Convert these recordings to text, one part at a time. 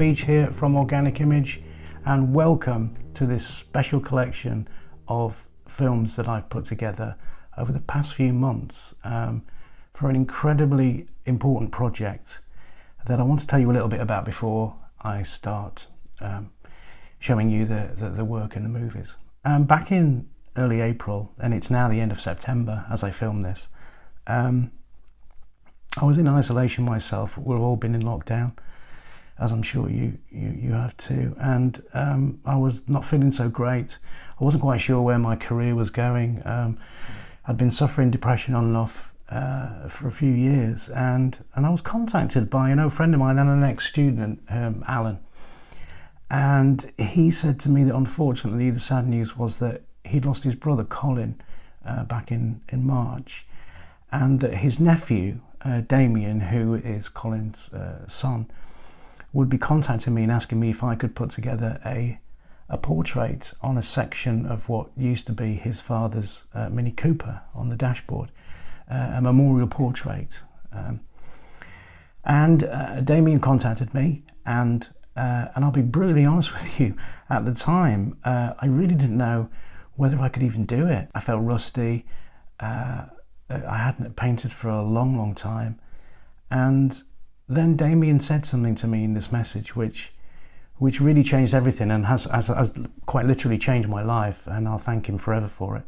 OrganicBeej here from OrganicBeej, and welcome to this special collection of films that I've put together over the past few months for an incredibly important project that I want to tell you a little bit about before I start showing you the work and the movies. Back in early April, and it's now the end of September as I film this, I was in isolation myself. We've all been in lockdown, as I'm sure you have too, and I was not feeling so great. I wasn't quite sure where my career was going. I'd been suffering depression on and off for a few years, and I was contacted by an old friend of mine and an ex-student, Alan, and he said to me that unfortunately the sad news was that he'd lost his brother Colin back in March, and that his nephew Damien, who is Colin's son, would be contacting me and asking me if I could put together a portrait on a section of what used to be his father's Mini Cooper on the dashboard, a memorial portrait. And Damien contacted me, and I'll be brutally honest with you, at the time I really didn't know whether I could even do it. I felt rusty. I hadn't painted for a long time, and then Damien said something to me in this message which really changed everything, and has quite literally changed my life, and I'll thank him forever for it.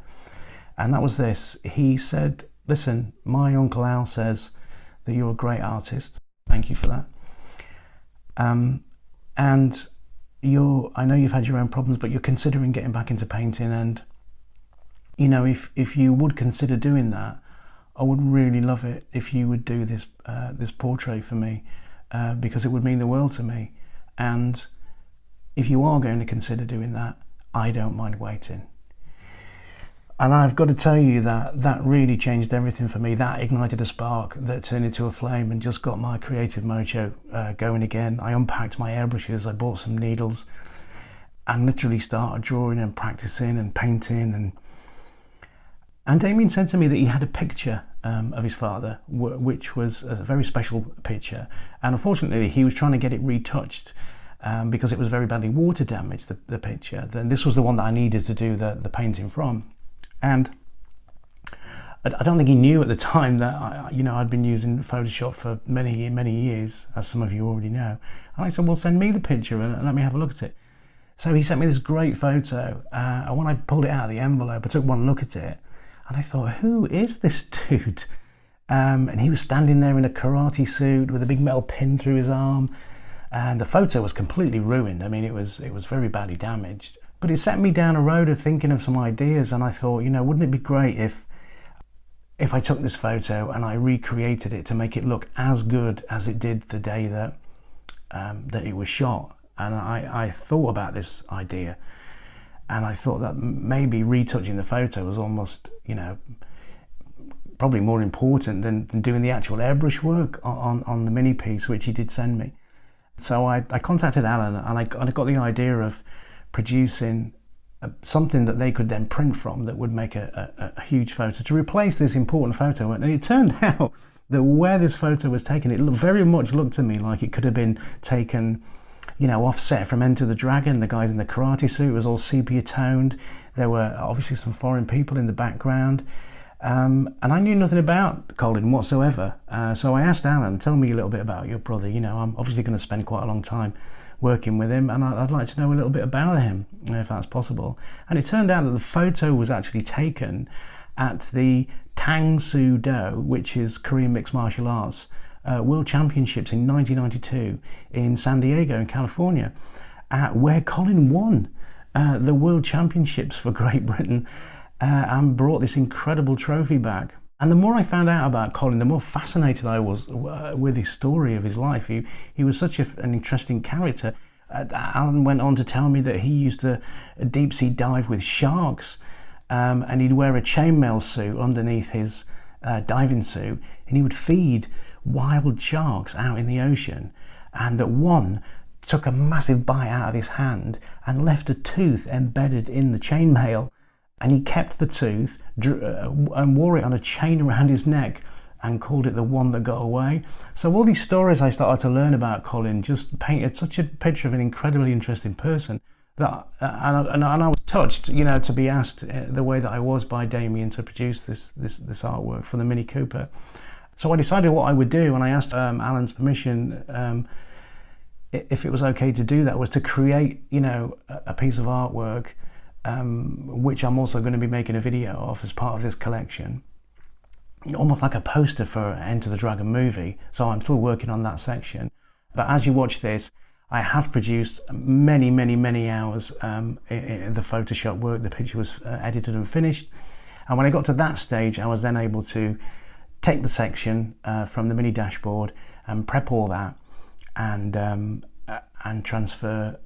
And that was this. He said, "Listen, my Uncle Al says that you're a great artist. Thank you for that. And I know you've had your own problems, but you're considering getting back into painting, and you know, if you would consider doing that, I would really love it if you would do this this portrait for me, because it would mean the world to me. And if you are going to consider doing that, I don't mind waiting." And I've got to tell you that really changed everything for me. That ignited a spark that turned into a flame and just got my creative mojo going again. I unpacked my airbrushes, I bought some needles, and literally started drawing and practicing and painting. And Damien said to me that he had a picture of his father, which was a very special picture. And unfortunately, he was trying to get it retouched because it was very badly water damaged, the picture. Then this was the one that I needed to do the painting from. And I don't think he knew at the time that I'd been using Photoshop for many years, as some of you already know. And I said, "Well, send me the picture and let me have a look at it." So he sent me this great photo. And when I pulled it out of the envelope, I took one look at it. And I thought, who is this dude? And he was standing there in a karate suit with a big metal pin through his arm. And the photo was completely ruined. I mean, it was very badly damaged. But it set me down a road of thinking of some ideas. And I thought, wouldn't it be great if I took this photo and I recreated it to make it look as good as it did the day that it was shot? And I thought about this idea. And I thought that maybe retouching the photo was almost, probably more important than doing the actual airbrush work on the mini piece, which he did send me. So I contacted Alan, and I got the idea of producing something that they could then print from that would make a huge photo to replace this important photo. And it turned out that where this photo was taken, it very much looked to me like it could have been taken offset from Enter the Dragon. The guys in the karate suit was all sepia toned. There were obviously some foreign people in the background. And I knew nothing about Colin whatsoever. So I asked Alan, "Tell me a little bit about your brother. I'm obviously going to spend quite a long time working with him, and I'd like to know a little bit about him, if that's possible." And it turned out that the photo was actually taken at the Tang Do, which is Korean mixed martial arts, World Championships in 1992 in San Diego in California, where Colin won the World Championships for Great Britain and brought this incredible trophy back. And the more I found out about Colin, the more fascinated I was with his story of his life. He was such an interesting character. Alan went on to tell me that he used to deep sea dive with sharks, and he'd wear a chainmail suit underneath his diving suit, and he would feed wild sharks out in the ocean, and that one took a massive bite out of his hand and left a tooth embedded in the chainmail, and he kept the tooth and wore it on a chain around his neck and called it The One That Got Away. So all these stories I started to learn about Colin just painted such a picture of an incredibly interesting person that, and I was touched, you know, to be asked the way that I was by Damien to produce this artwork for the Mini Cooper. So I decided what I would do, and I asked Alan's permission if it was okay to do that, was to create, you know, a piece of artwork, which I'm also going to be making a video of as part of this collection, almost like a poster for Enter the Dragon movie. So I'm still working on that section. But as you watch this, I have produced many hours in the Photoshop work. The picture was edited and finished. And when I got to that stage, I was then able to take the section from the mini dashboard and prep all that and transfer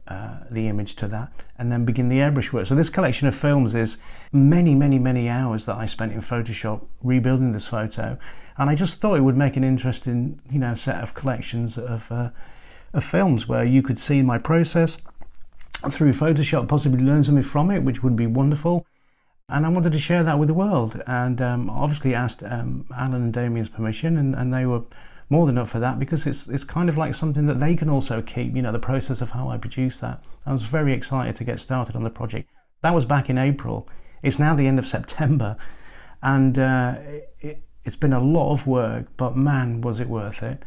the image to that, and then begin the airbrush work. So this collection of films is many hours that I spent in Photoshop rebuilding this photo, and I just thought it would make an interesting, you know, set of collections of films where you could see my process through Photoshop, possibly learn something from it, which would be wonderful. And I wanted to share that with the world, and obviously asked Alan and Damien's permission, and they were more than up for that, because it's kind of like something that they can also keep, you know, the process of how I produce that. I was very excited to get started on the project. That was back in April. It's now the end of September, and it's been a lot of work, but man, was it worth it.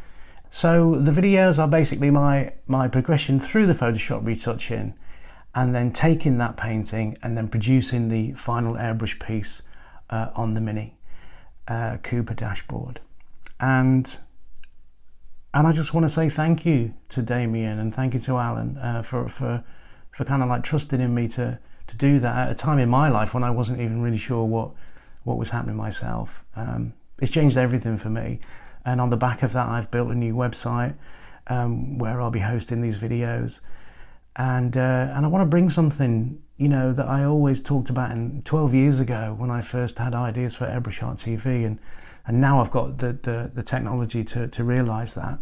So the videos are basically my progression through the Photoshop retouching, and then taking that painting and then producing the final airbrush piece on the Mini Cooper dashboard. And I just want to say thank you to Damien, and thank you to Alan for kind of like trusting in me to do that at a time in my life when I wasn't even really sure what was happening myself. It's changed everything for me, and on the back of that I've built a new website where I'll be hosting these videos. And I want to bring something, you know, that I always talked about 12 years ago when I first had ideas for Airbrush Art TV, and now I've got the technology to realise that.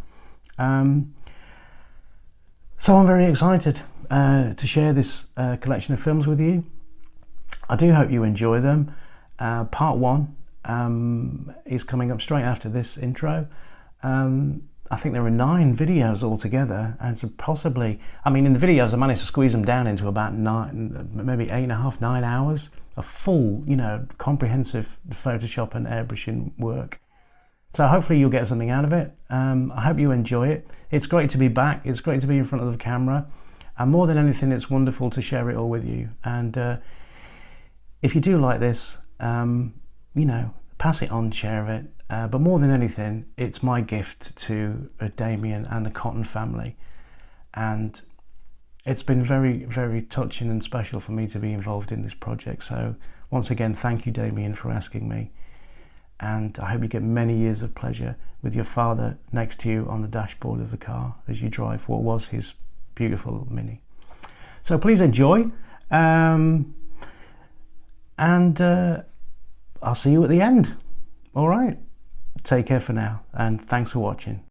So I'm very excited to share this collection of films with you. I do hope you enjoy them. Part 1 is coming up straight after this intro. I think there are 9 videos altogether, and so possibly, I mean, in the videos I managed to squeeze them down into about 9, maybe 8.5, 9 hours of full, you know, comprehensive Photoshop and airbrushing work. So hopefully you'll get something out of it. I hope you enjoy it. It's great to be back. It's great to be in front of the camera, and more than anything, it's wonderful to share it all with you. And if you do like this, you know, pass it on, share it. But more than anything, it's my gift to Damien and the Cotton family, and it's been very touching and special for me to be involved in this project. So once again, thank you, Damien, for asking me, and I hope you get many years of pleasure with your father next to you on the dashboard of the car as you drive what was his beautiful Mini. So please enjoy, and I'll see you at the end. All right. Take care for now, and thanks for watching.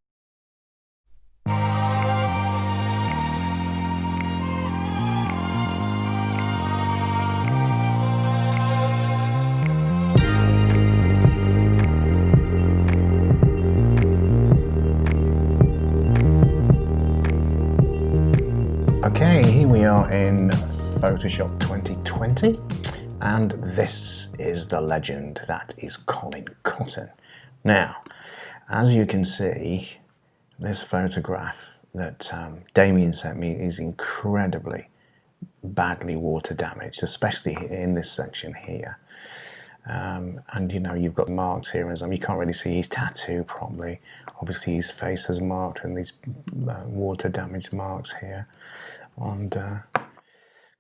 Okay, here we are in Photoshop 2020, and this is the legend that is Colin Cotton. Now, as you can see, this photograph that Damien sent me is incredibly badly water damaged, especially in this section here. And you know, you've got marks here, and you can't really see his tattoo properly. Obviously his face is marked, and these water damaged marks here. And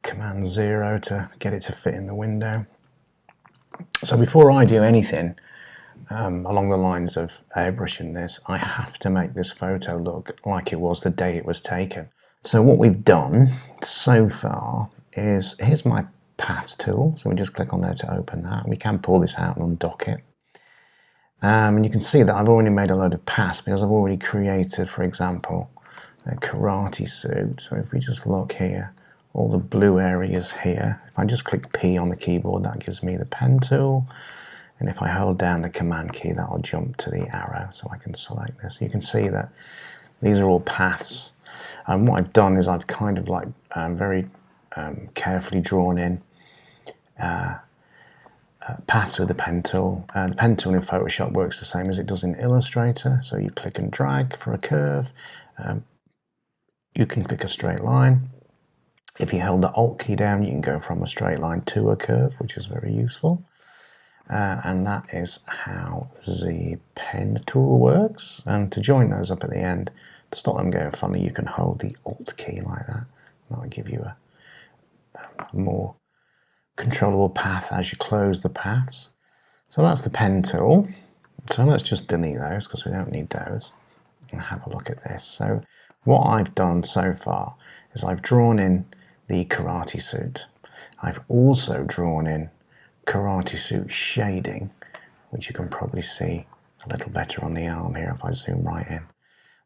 Command 0 to get it to fit in the window. So before I do anything along the lines of airbrushing this, I have to make this photo look like it was the day it was taken. So what we've done so far is, here's my path tool, so we just click on there to open that. We can pull this out and undock it, and you can see that I've already made a load of paths because I've already created, for example, a karate suit. So if we just look here, all the blue areas here, if I just click P on the keyboard, that gives me the pen tool. And if I hold down the command key, that'll jump to the arrow, so I can select this. You can see that these are all paths. And what I've done is I've kind of like very carefully drawn in paths with the pen tool. The pen tool in Photoshop works the same as it does in Illustrator. So you click and drag for a curve. You can click a straight line. If you held the Alt key down, you can go from a straight line to a curve, which is very useful. And that is how the pen tool works. And to join those up at the end, to stop them going funny, you can hold the Alt key like that. That will give you a more controllable path as you close the paths. So that's the pen tool. So let's just delete those because we don't need those. And have a look at this. So what I've done so far is I've drawn in the karate suit. I've also drawn in karate suit shading, which you can probably see a little better on the arm here if I zoom right in.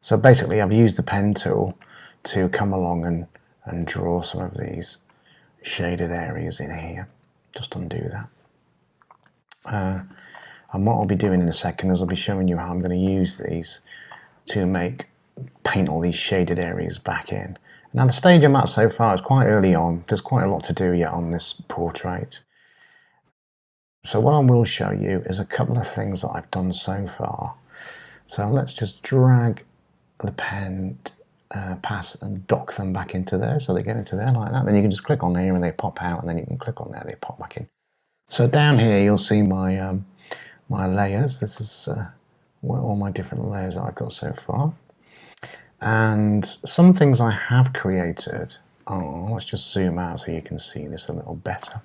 So basically I've used the pen tool to come along and draw some of these shaded areas in here. Just undo that. And what I'll be doing in a second is I'll be showing you how I'm going to use these to paint all these shaded areas back in. Now the stage I'm at so far is quite early on. There's quite a lot to do yet on this portrait. So what I will show you is a couple of things that I've done so far. So let's just drag the pen pass and dock them back into there, so they get into there like that. Then you can just click on here and they pop out, and then you can click on there, they pop back in. So down here you'll see my my layers. This is all my different layers that I've got so far. And some things I have created. Oh, let's just zoom out so you can see this a little better.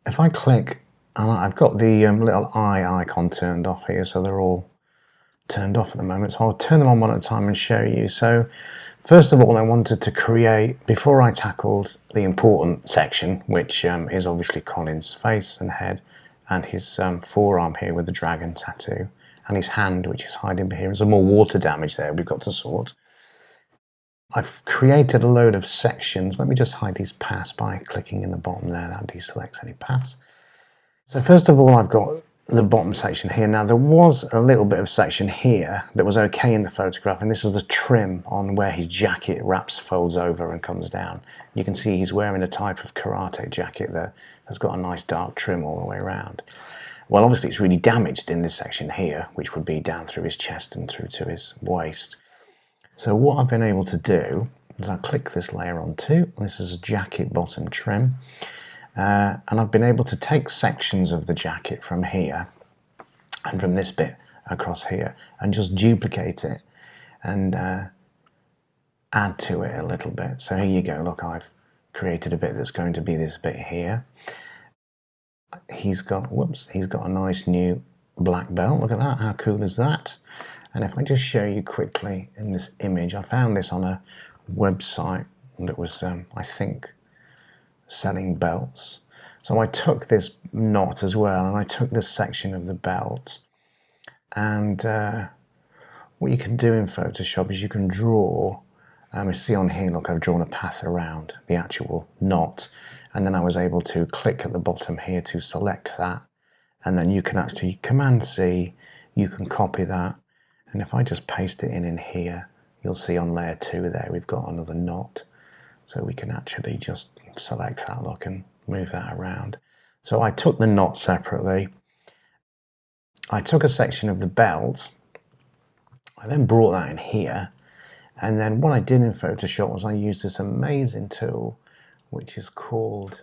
If I click, and I've got the little eye icon turned off here, so they're all turned off at the moment. So I'll turn them on one at a time and show you. So first of all, I wanted to create, before I tackled the important section, which is obviously Colin's face and head, and his forearm here with the dragon tattoo, and his hand, which is hiding here. There's some more water damage there we've got to sort. I've created a load of sections. Let me just hide these paths by clicking in the bottom there. That deselects any paths. So first of all, I've got the bottom section here. Now there was a little bit of section here that was okay in the photograph, and this is the trim on where his jacket wraps, folds over and comes down. You can see he's wearing a type of karate jacket that has got a nice dark trim all the way around. Well, obviously it's really damaged in this section here, which would be down through his chest and through to his waist. So what I've been able to do is I click this layer on two. This is a jacket bottom trim. And I've been able to take sections of the jacket from here and from this bit across here and just duplicate it and add to it a little bit. So here you go, look, I've created a bit that's going to be this bit here. He's got a nice new black belt. Look at that, how cool is that? And if I just show you quickly in this image, I found this on a website that was, I think, selling belts. So I took this knot as well, and I took this section of the belt. And what you can do in Photoshop is you can draw, you see on here, look, I've drawn a path around the actual knot. And then I was able to click at the bottom here to select that. And then you can actually Command C, you can copy that. And if I just paste it in here, you'll see on layer 2 there, we've got another knot. So we can actually just select that, look, and move that around. So I took the knot separately. I took a section of the belt. I then brought that in here. And then what I did in Photoshop was I used this amazing tool, which is called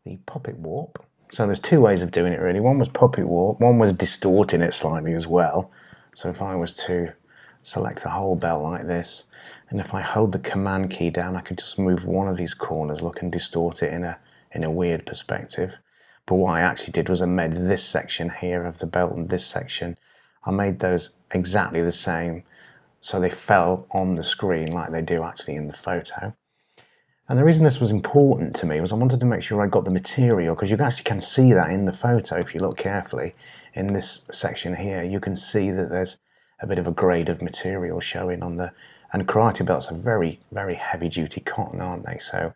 the Puppet Warp. So there's two ways of doing it really. One was Puppet Warp, one was distorting it slightly as well. So if I was to select the whole belt like this, and if I hold the Command key down, I could just move one of these corners, look, and distort it in a weird perspective. But what I actually did was I made this section here of the belt and this section, I made those exactly the same, so they fell on the screen like they do actually in the photo. And the reason this was important to me was I wanted to make sure I got the material, because you actually can see that in the photo if you look carefully. In this section here, you can see that there's a bit of a grade of material showing on the, and karate belts are very, very heavy duty cotton, aren't they? So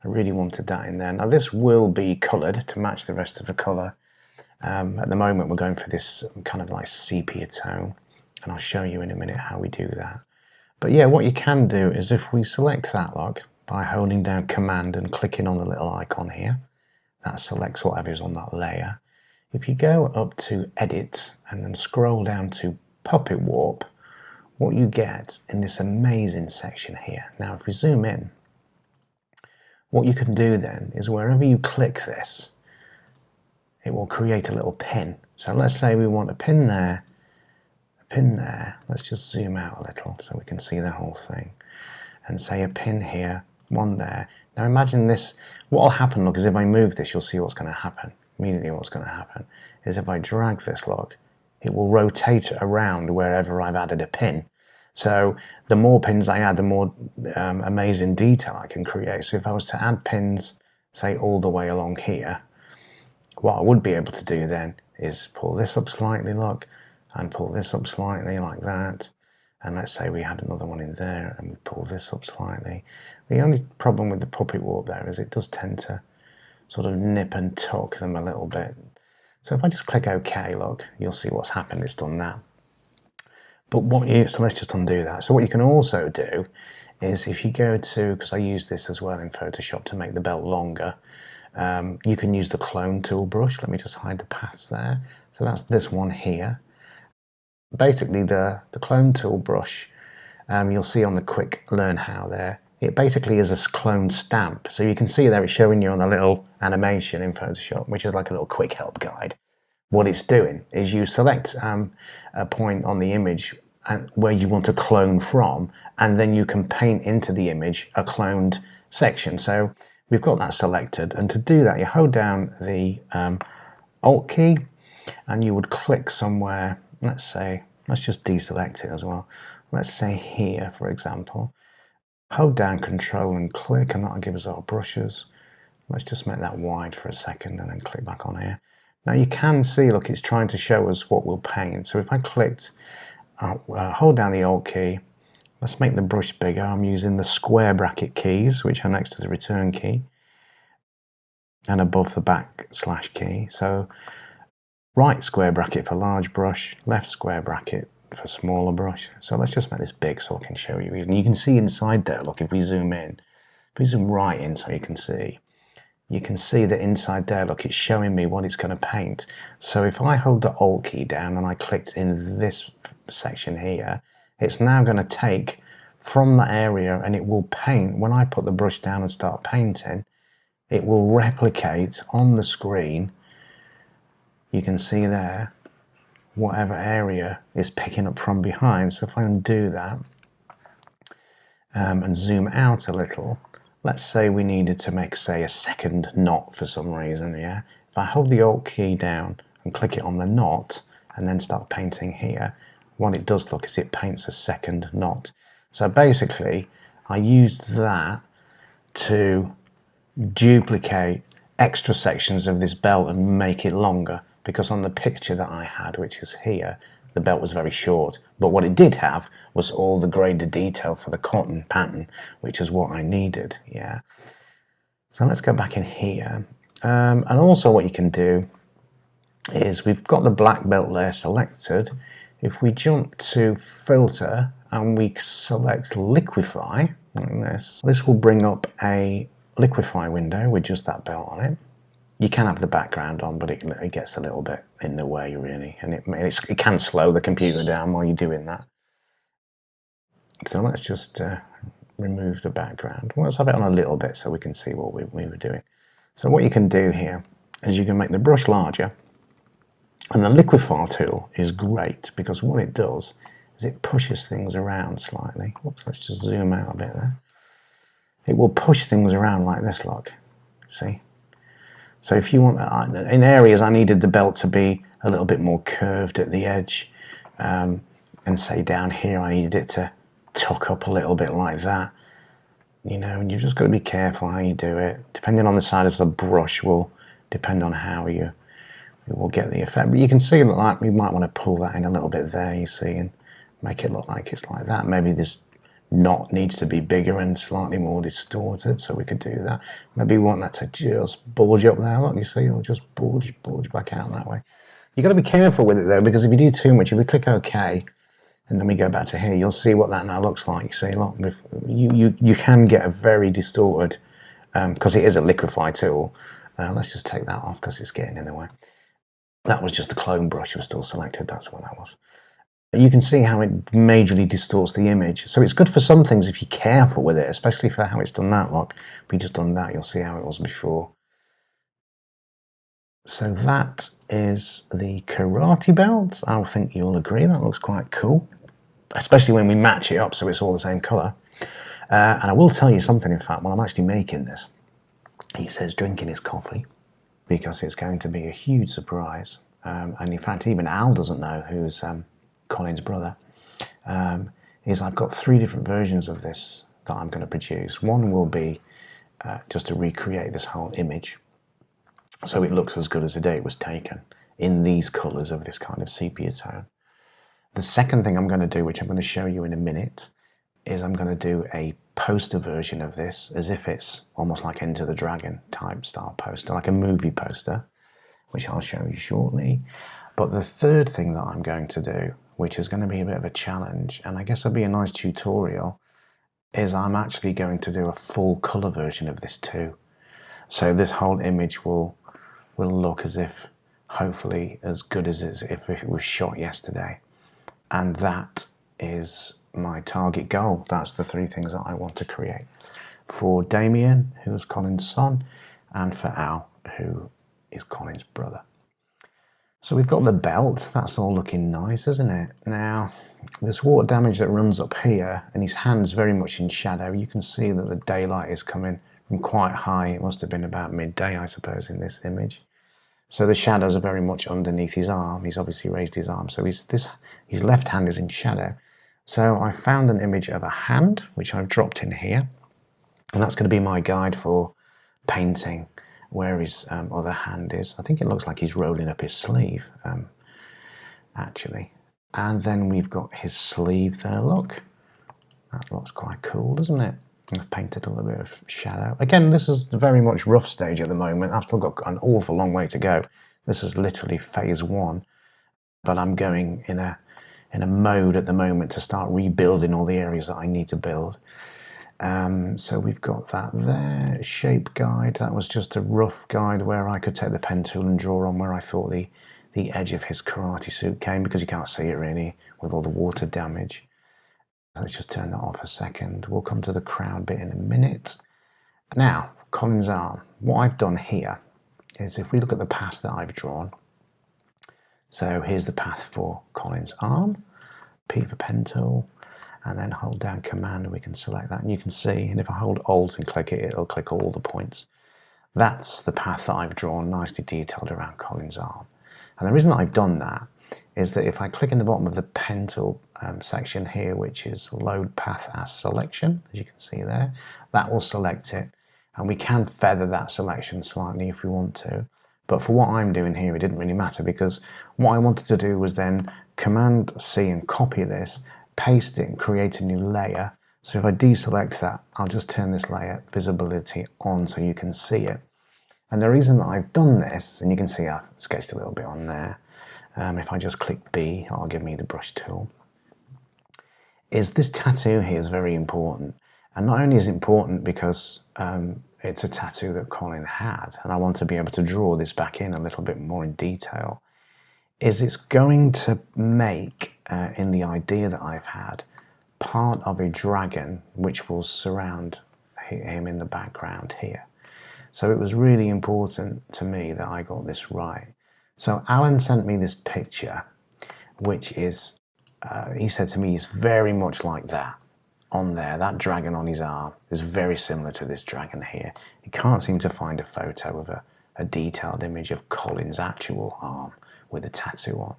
I really wanted that in there. Now this will be coloured to match the rest of the colour, At the moment we're going for this kind of like sepia tone, and I'll show you in a minute how we do that. But yeah, what you can do is if we select that log by holding down Command and clicking on the little icon here, that selects whatever's on that layer. If you go up to Edit and then scroll down to Puppet Warp, what you get in this amazing section here. Now if we zoom in, what you can do then is wherever you click this, it will create a little pin. So let's say we want a pin there, a pin there. Let's just zoom out a little so we can see the whole thing. And say a pin here, one there. Now imagine this, what will happen, look, is if I move this, you'll see what's going to happen. Immediately what's going to happen is if I drag this log, it will rotate around wherever I've added a pin. So the more pins I add, the more amazing detail I can create. So if I was to add pins, say all the way along here, what I would be able to do then is pull this up slightly, look, and pull this up slightly like that. And let's say we had another one in there and we pull this up slightly. The only problem with the Puppet Warp there is it does tend to sort of nip and tuck them a little bit. So if I just click OK, look, you'll see what's happened. It's done that. But so let's just undo that. So what you can also do is if you go to, because I use this as well in Photoshop to make the belt longer, you can use the clone tool brush. Let me just hide the paths there. So that's this one here. Basically the clone tool brush, you'll see on the quick learn how there, it basically is a clone stamp. So you can see there it's showing you on a little animation in Photoshop, which is like a little quick help guide. What it's doing is you select a point on the image where you want to clone from, and then you can paint into the image a cloned section. So we've got that selected, and to do that you hold down the Alt key and you would click somewhere. Let's just deselect it as well. Let's say here, for example. Hold down Control and click, and that'll give us our brushes. Let's just make that wide for a second and then click back on here. Now you can see, look, it's trying to show us what we'll paint. So if I clicked, hold down the Alt key, let's make the brush bigger. I'm using the square bracket keys, which are next to the return key and above the backslash key. So right square bracket for large brush, left square bracket for smaller brush. So let's just make this big so I can show you. And you can see inside there, look, if we zoom in, if we zoom right in so you can see that inside there, look, it's showing me what it's going to paint. So if I hold the Alt key down and I clicked in this section here, it's now going to take from that area and it will paint. When I put the brush down and start painting, it will replicate on the screen. You can see there whatever area is picking up from behind. So if I undo that and zoom out a little, let's say we needed to make, say, a second knot for some reason, yeah? If I hold the Alt key down and click it on the knot and then start painting here, what it does, look, is it paints a second knot. So basically, I used that to duplicate extra sections of this belt and make it longer, because on the picture that I had, which is here, the belt was very short, but what it did have was all the graded detail for the cotton pattern, which is what I needed, yeah. So let's go back in here. And also what you can do is we've got the black belt layer selected. If we jump to Filter and we select Liquify, like this will bring up a Liquify window with just that belt on it. You can have the background on, but it gets a little bit in the way, really, and it can slow the computer down while you're doing that. So let's just remove the background. Well, let's have it on a little bit so we can see what we were doing. So what you can do here is you can make the brush larger, and the Liquify tool is great because what it does is it pushes things around slightly. Whoops, let's just zoom out a bit there. It will push things around like this, look. See? So if you want, in areas I needed the belt to be a little bit more curved at the edge, and say down here I needed it to tuck up a little bit like that, you know, and you've just got to be careful how you do it. Depending on the size of the brush will depend on how you will get the effect. But you can see like we might want to pull that in a little bit there, you see, and make it look like it's like that. Maybe this knot needs to be bigger and slightly more distorted, so we could do that. Maybe we want that to just bulge up there, look, you see, or just bulge back out that way. You've got to be careful with it though, because if you do too much, if we click OK, and then we go back to here, you'll see what that now looks like. You see, look, you can get a very distorted, because it is a Liquify tool. Let's just take that off because it's getting in the way. That was just the clone brush was still selected, that's what that was. You can see how it majorly distorts the image. So it's good for some things if you're careful with it, especially for how it's done that. Look, if we just done that, you'll see how it was before. So that is the karate belt. I think you'll agree that looks quite cool, especially when we match it up so it's all the same colour. And I will tell you something, in fact, while I'm actually making this. He says drinking his coffee because it's going to be a huge surprise. And in fact, even Al doesn't know, who's Colin's brother, is I've got 3 different versions of this that I'm going to produce. One will be just to recreate this whole image so it looks as good as the day it was taken in these colours of this kind of sepia tone. The second thing I'm going to do, which I'm going to show you in a minute, is I'm going to do a poster version of this as if it's almost like Enter the Dragon type style poster, like a movie poster, which I'll show you shortly. But the third thing that I'm going to do, which is going to be a bit of a challenge, and I guess it'll be a nice tutorial, is I'm actually going to do a full colour version of this too. So this whole image will look as if, hopefully, as good as if it was shot yesterday. And that is my target goal. That's the 3 things that I want to create. For Damien, who's Colin's son, and for Al, who is Colin's brother. So we've got the belt, that's all looking nice, isn't it? Now, this water damage that runs up here, and his hand's very much in shadow, you can see that the daylight is coming from quite high. It must have been about midday, I suppose, in this image. So the shadows are very much underneath his arm. He's obviously raised his arm, so his left hand is in shadow. So I found an image of a hand, which I've dropped in here, and that's going to be my guide for painting where his other hand is. I think it looks like he's rolling up his sleeve, actually. And then we've got his sleeve there, look. That looks quite cool, doesn't it? I've painted a little bit of shadow. Again, this is very much rough stage at the moment. I've still got an awful long way to go. This is literally phase 1, but I'm going in a mode at the moment to start rebuilding all the areas that I need to build. So we've got that there. Shape guide, that was just a rough guide where I could take the pen tool and draw on where I thought the edge of his karate suit came, because you can't see it really with all the water damage. Let's just turn that off a second. We'll come to the crowd bit in a minute. Now, Colin's arm. What I've done here is, if we look at the path that I've drawn, so here's the path for Colin's arm. P for pen tool, and then hold down Command and we can select that. And you can see, and if I hold Alt and click it, it'll click all the points. That's the path that I've drawn, nicely detailed around Colin's arm. And the reason that I've done that is that if I click in the bottom of the pen tool section here, which is load path as selection, as you can see there, that will select it. And we can feather that selection slightly if we want to. But for what I'm doing here, it didn't really matter, because what I wanted to do was then Command C and copy this, paste it and create a new layer. So if I deselect that, I'll just turn this layer visibility on so you can see it. And the reason that I've done this, and you can see I've sketched a little bit on there, if I just click B, it'll give me the brush tool, is this tattoo here is very important. And not only is it important because it's a tattoo that Colin had, and I want to be able to draw this back in a little bit more in detail, is it's going to make, in the idea that I've had, part of a dragon which will surround him in the background here. So it was really important to me that I got this right. So Alan sent me this picture, which is, he said to me, it's very much like that on there. That dragon on his arm is very similar to this dragon here. He can't seem to find a photo of a detailed image of Colin's actual arm with a tattoo on.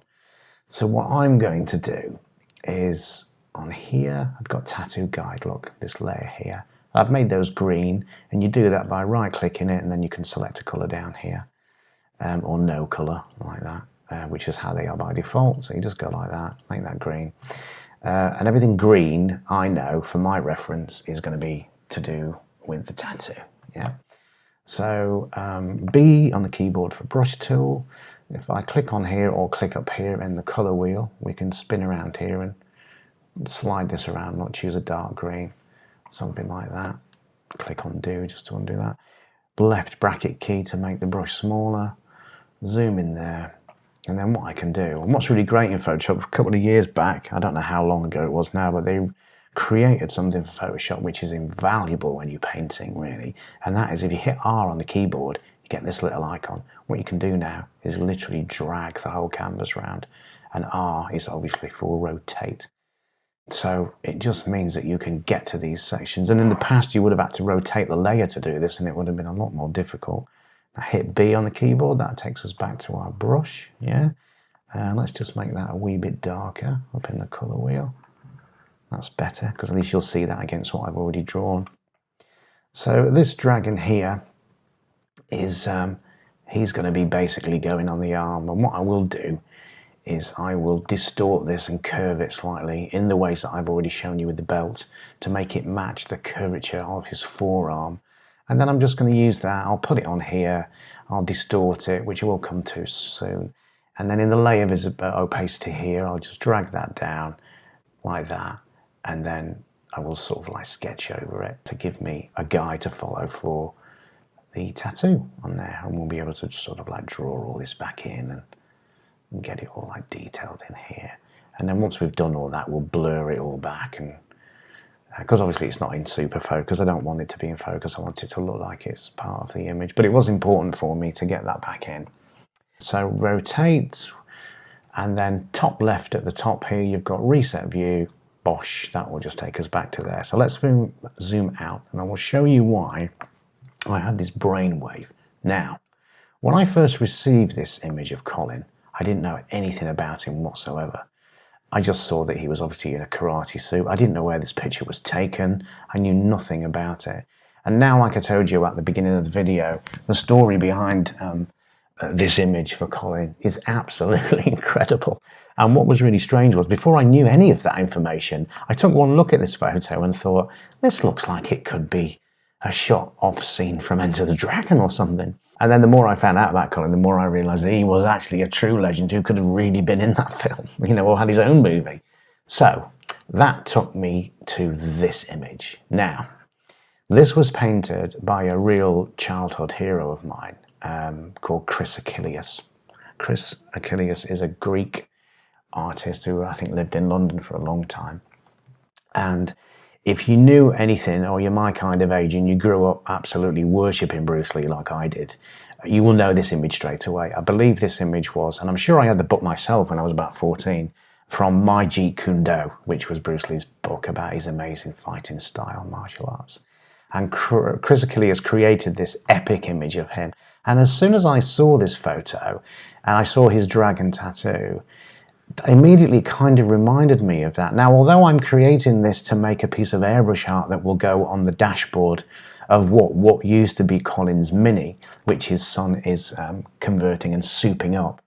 So what I'm going to do is, on here, I've got tattoo guide, look, this layer here. I've made those green, and you do that by right-clicking it, and then you can select a colour down here, or no colour, like that, which is how they are by default. So you just go like that, make that green. And everything green, I know, for my reference, is going to be to do with the tattoo. Yeah. So B on the keyboard for brush tool. If I click on here or click up here in the color wheel, we can spin around here and slide this around, not choose a dark green, something like that. Click undo just to undo that. Left bracket key to make the brush smaller. Zoom in there. And then what I can do, and what's really great in Photoshop, a couple of years back, I don't know how long ago it was now, but they created something for Photoshop which is invaluable when you're painting, really. And that is if you hit R on the keyboard, you get this little icon. What you can do now is literally drag the whole canvas around. And R is obviously for rotate. So it just means that you can get to these sections. And in the past, you would have had to rotate the layer to do this, and it would have been a lot more difficult. I hit B on the keyboard, that takes us back to our brush, yeah? Let's just make that a wee bit darker up in the colour wheel. That's better, because at least you'll see that against what I've already drawn. So this dragon here is, he's going to be basically going on the arm, and what I will do is I will distort this and curve it slightly in the ways that I've already shown you with the belt to make it match the curvature of his forearm. And then I'm just going to use that, I'll put it on here, I'll distort it, which we'll come to soon. And then in the layer opacity here, I'll just drag that down like that. And then I will sort of like sketch over it to give me a guide to follow for the tattoo on there. And we'll be able to sort of like draw all this back in and get it all like detailed in here. And then once we've done all that, we'll blur it all back, and because obviously it's not in super focus, I don't want it to be in focus, I want it to look like it's part of the image, but it was important for me to get that back in. So rotate, and then top left at the top here, you've got reset view, bosh, that will just take us back to there. So let's zoom out, and I will show you why I had this brainwave. Now, when I first received this image of Colin, I didn't know anything about him whatsoever. I just saw that he was obviously in a karate suit. I didn't know where this picture was taken. I knew nothing about it. And now, like I told you at the beginning of the video, the story behind this image for Colin is absolutely incredible. And what was really strange was, before I knew any of that information, I took one look at this photo and thought, this looks like it could be a shot off scene from Enter the Dragon or something. And then the more I found out about Colin, the more I realised that he was actually a true legend who could have really been in that film, you know, or had his own movie. So that took me to this image. Now, this was painted by a real childhood hero of mine called Chris Achilles. Chris Achilles is a Greek artist who I think lived in London for a long time. And if you knew anything, or you're my kind of age and you grew up absolutely worshipping Bruce Lee like I did, you will know this image straight away. I believe this image was, and I'm sure I had the book myself when I was about 14, from My Jeet Kune Do, which was Bruce Lee's book about his amazing fighting style, martial arts. And Chris Achilles created this epic image of him. And as soon as I saw this photo and I saw his dragon tattoo, immediately kind of reminded me of that. Now, although I'm creating this to make a piece of airbrush art that will go on the dashboard of what used to be Colin's Mini, which his son is converting and souping up,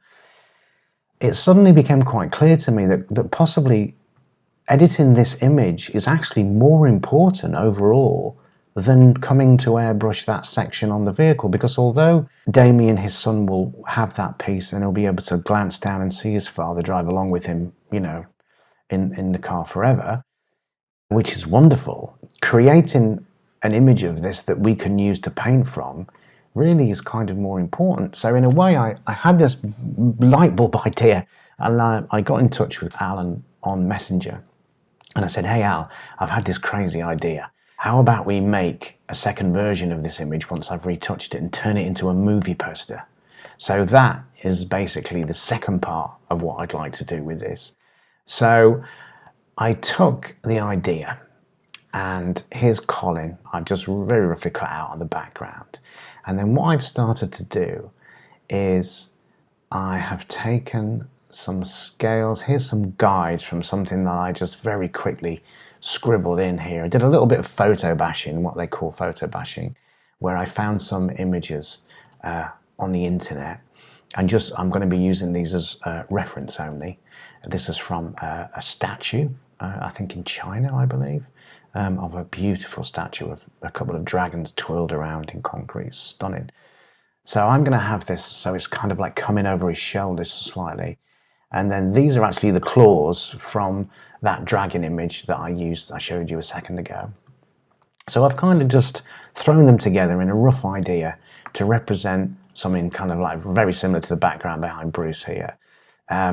it suddenly became quite clear to me that possibly editing this image is actually more important overall than coming to airbrush that section on the vehicle, because although Damien, his son, will have that piece and he'll be able to glance down and see his father drive along with him, you know, in the car forever, which is wonderful, creating an image of this that we can use to paint from really is kind of more important. So in a way, I had this light bulb idea, and I got in touch with Alan on Messenger, and I said, hey Al, I've had this crazy idea. How about we make a second version of this image once I've retouched it and turn it into a movie poster? So that is basically the second part of what I'd like to do with this. So I took the idea, and here's Colin. I've just very roughly cut out on the background. And then what I've started to do is I have taken some scales. Here's some guides from something that I just very quickly scribbled in here. I did a little bit of photo bashing, what they call photo bashing, where I found some images on the internet, and I'm going to be using these as reference only. This is from a statue I think in China, I believe, of a beautiful statue of a couple of dragons twirled around in concrete. It's stunning. So I'm going to have this so it's kind of like coming over his shoulders slightly. And then these are actually the claws from that dragon image that I showed you a second ago. So I've kind of just thrown them together in a rough idea to represent something kind of like very similar to the background behind Bruce here.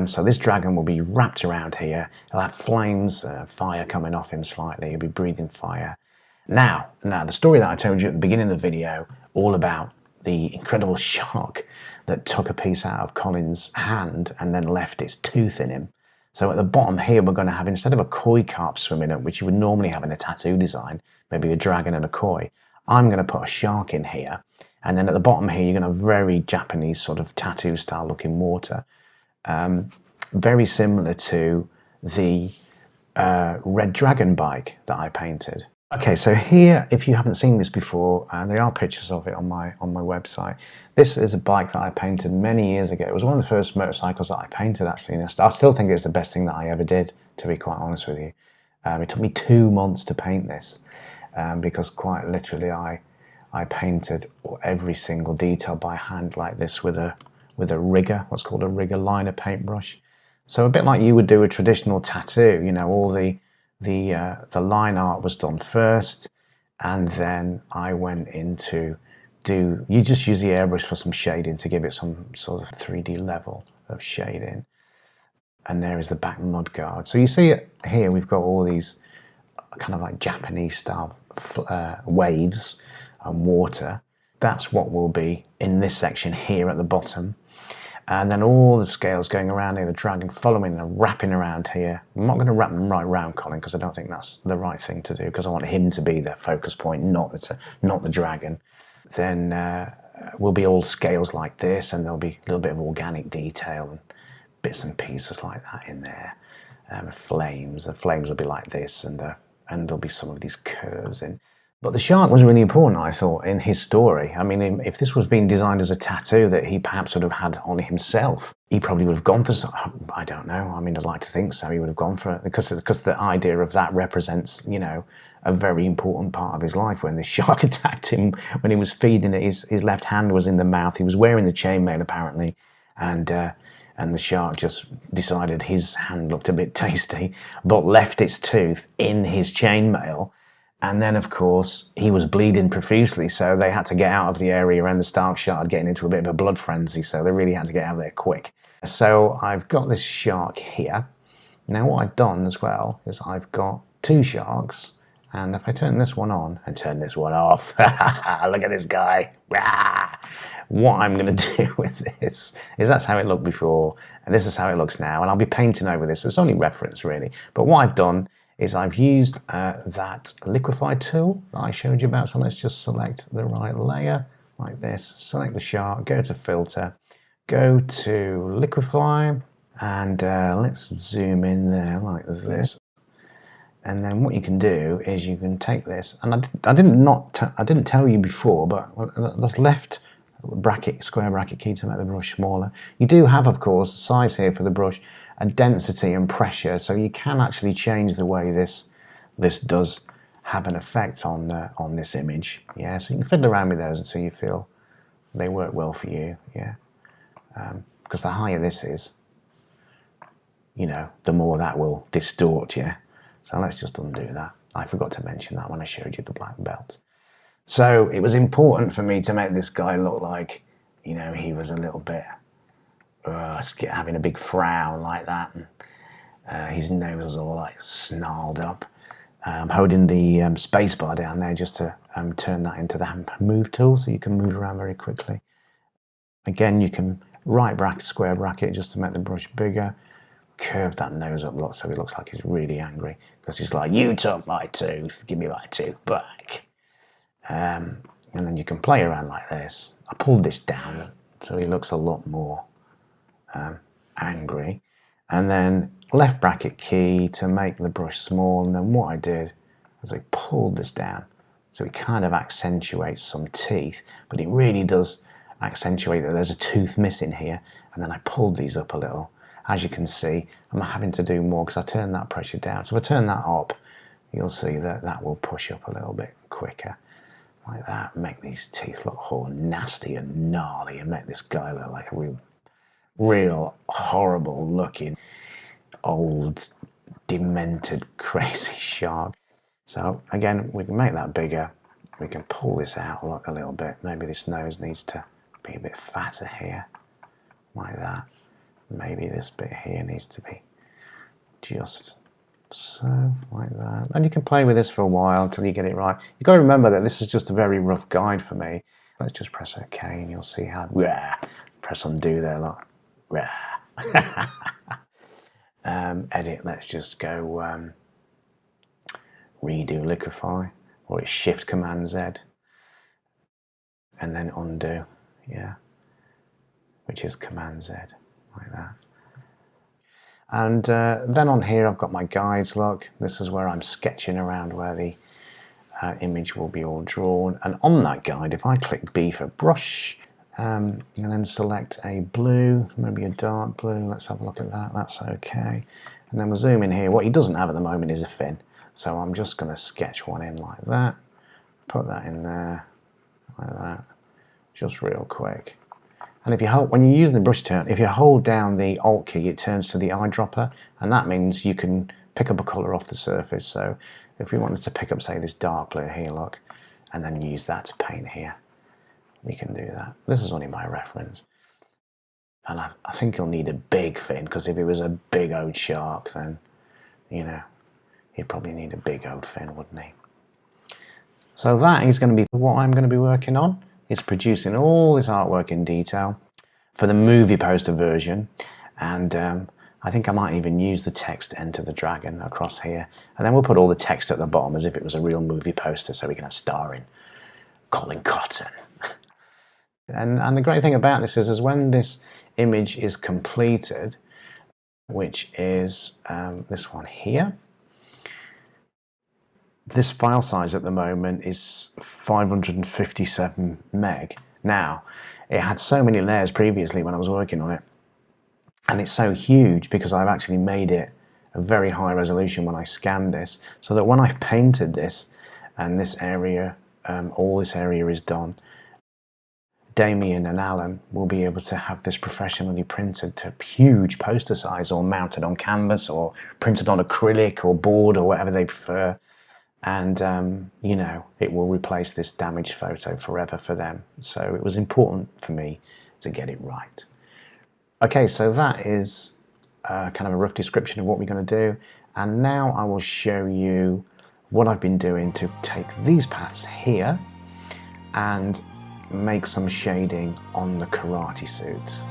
So this dragon will be wrapped around here. He'll have flames, fire coming off him slightly. He'll be breathing fire. Now, the story that I told you at the beginning of the video, all about the incredible shark that took a piece out of Colin's hand and then left its tooth in him. So at the bottom here, we're going to have, instead of a koi carp swimming up, which you would normally have in a tattoo design, maybe a dragon and a koi, I'm going to put a shark in here. And then at the bottom here, you're going to have very Japanese sort of tattoo style looking water. Very similar to the red dragon bike that I painted. Okay, so here, if you haven't seen this before, there are pictures of it on my website. This is a bike that I painted many years ago. It was one of the first motorcycles that I painted, actually. And I still think it's the best thing that I ever did, to be quite honest with you. It took me 2 months to paint this, because quite literally I painted every single detail by hand like this with a rigger, what's called a rigger liner paintbrush. So a bit like you would do a traditional tattoo, you know, all the line art was done first, and then I went into you just use the airbrush for some shading to give it some sort of 3D level of shading. And there is the back mudguard. So you see it here, we've got all these kind of like Japanese style waves and water. That's what will be in this section here at the bottom. And then all the scales going around here, the dragon following and wrapping around here. I'm not going to wrap them right around Colin because I don't think that's the right thing to do, because I want him to be the focus point, not the dragon. Then will be all scales like this, and there'll be a little bit of organic detail and bits and pieces like that in there. The flames will be like this, and there'll be some of these curves in. But the shark was really important, I thought, in his story. I mean, if this was being designed as a tattoo that he perhaps would have had on himself, he probably would have gone for, I don't know, I mean, I'd like to think so, he would have gone for it, because the idea of that represents, you know, a very important part of his life. When the shark attacked him, when he was feeding it, his left hand was in the mouth, he was wearing the chainmail apparently, and the shark just decided his hand looked a bit tasty, but left its tooth in his chainmail. And then, of course, he was bleeding profusely, so they had to get out of the area, and the shark started getting into a bit of a blood frenzy, so they really had to get out of there quick. So I've got this shark here. Now what I've done as well is I've got 2 sharks, and if I turn this one on and turn this one off, look at this guy. What I'm going to do with this is, that's how it looked before, and this is how it looks now, and I'll be painting over this, so it's only reference really. But what I've done is I've used that Liquify tool that I showed you about. So let's just select the right layer like this, select the shark, go to filter, go to Liquify, and let's zoom in there like this. And then what you can do is you can take this, and I didn't tell you before, but that's left square bracket key to make the brush smaller. You do have, of course, a size here for the brush, and density and pressure, so you can actually change the way this does have an effect on this image. Yeah, so you can fiddle around with those until you feel they work well for you. Yeah, because the higher this is, you know, the more that will distort. Yeah, so let's just undo that. I forgot to mention that when I showed you the black belt. So it was important for me to make this guy look like, you know, he was a little bit having a big frown like that, and his nose was all like snarled up. I'm holding the space bar down there just to turn that into the move tool, so you can move around very quickly. Again, you can right bracket, square bracket, just to make the brush bigger. Curve that nose up a lot so he looks like he's really angry, because he's like, you took my tooth, give me my tooth back. And then you can play around like this. I pulled this down so he looks a lot more angry, and then left bracket key to make the brush small. And then what I did was I pulled this down so it kind of accentuates some teeth, but it really does accentuate that there's a tooth missing here. And then I pulled these up a little, as you can see, I'm having to do more because I turned that pressure down. So if I turn that up, you'll see that that will push up a little bit quicker, like that. Make these teeth look all nasty and gnarly, and make this guy look like a real horrible looking, old, demented, crazy shark. So again, we can make that bigger. We can pull this out, look, a little bit. Maybe this nose needs to be a bit fatter here, like that. Maybe this bit here needs to be just so, like that. And you can play with this for a while until you get it right. You've got to remember that this is just a very rough guide for me. Let's just press OK and you'll see how, press undo there, look. Edit, let's just go redo Liquify, or it's Shift Command Z, and then undo, yeah, which is Command Z, like that. And then on here I've got my guides, look, this is where I'm sketching around where the image will be all drawn. And on that guide, if I click B for brush, and then select a blue, maybe a dark blue, let's have a look at that, that's okay. And then we'll zoom in here. What he doesn't have at the moment is a fin. So I'm just going to sketch one in like that, put that in there, like that, just real quick. And if you hold, when you're using the brush turn, if you hold down the Alt key, it turns to the eyedropper, and that means you can pick up a colour off the surface. So if we wanted to pick up, say, this dark blue here, look, and then use that to paint here, we can do that. This is only my reference. And I think he'll need a big fin, because if it was a big old shark, then, you know, he'd probably need a big old fin, wouldn't he? So that is going to be what I'm going to be working on, is producing all this artwork in detail for the movie poster version. And I think I might even use the text Enter the Dragon across here. And then we'll put all the text at the bottom as if it was a real movie poster, so we can have starring Colin. And the great thing about this is when this image is completed, which is this one here, this file size at the moment is 557 meg. Now, it had so many layers previously when I was working on it, and it's so huge because I've actually made it a very high resolution when I scanned this, so that when I've painted this and this area, all this area is done, Damien and Alan will be able to have this professionally printed to huge poster size, or mounted on canvas, or printed on acrylic or board, or whatever they prefer. And, you know, it will replace this damaged photo forever for them. So it was important for me to get it right. Okay, so that is kind of a rough description of what we're going to do. And now I will show you what I've been doing to take these paths here and make some shading on the karate suit.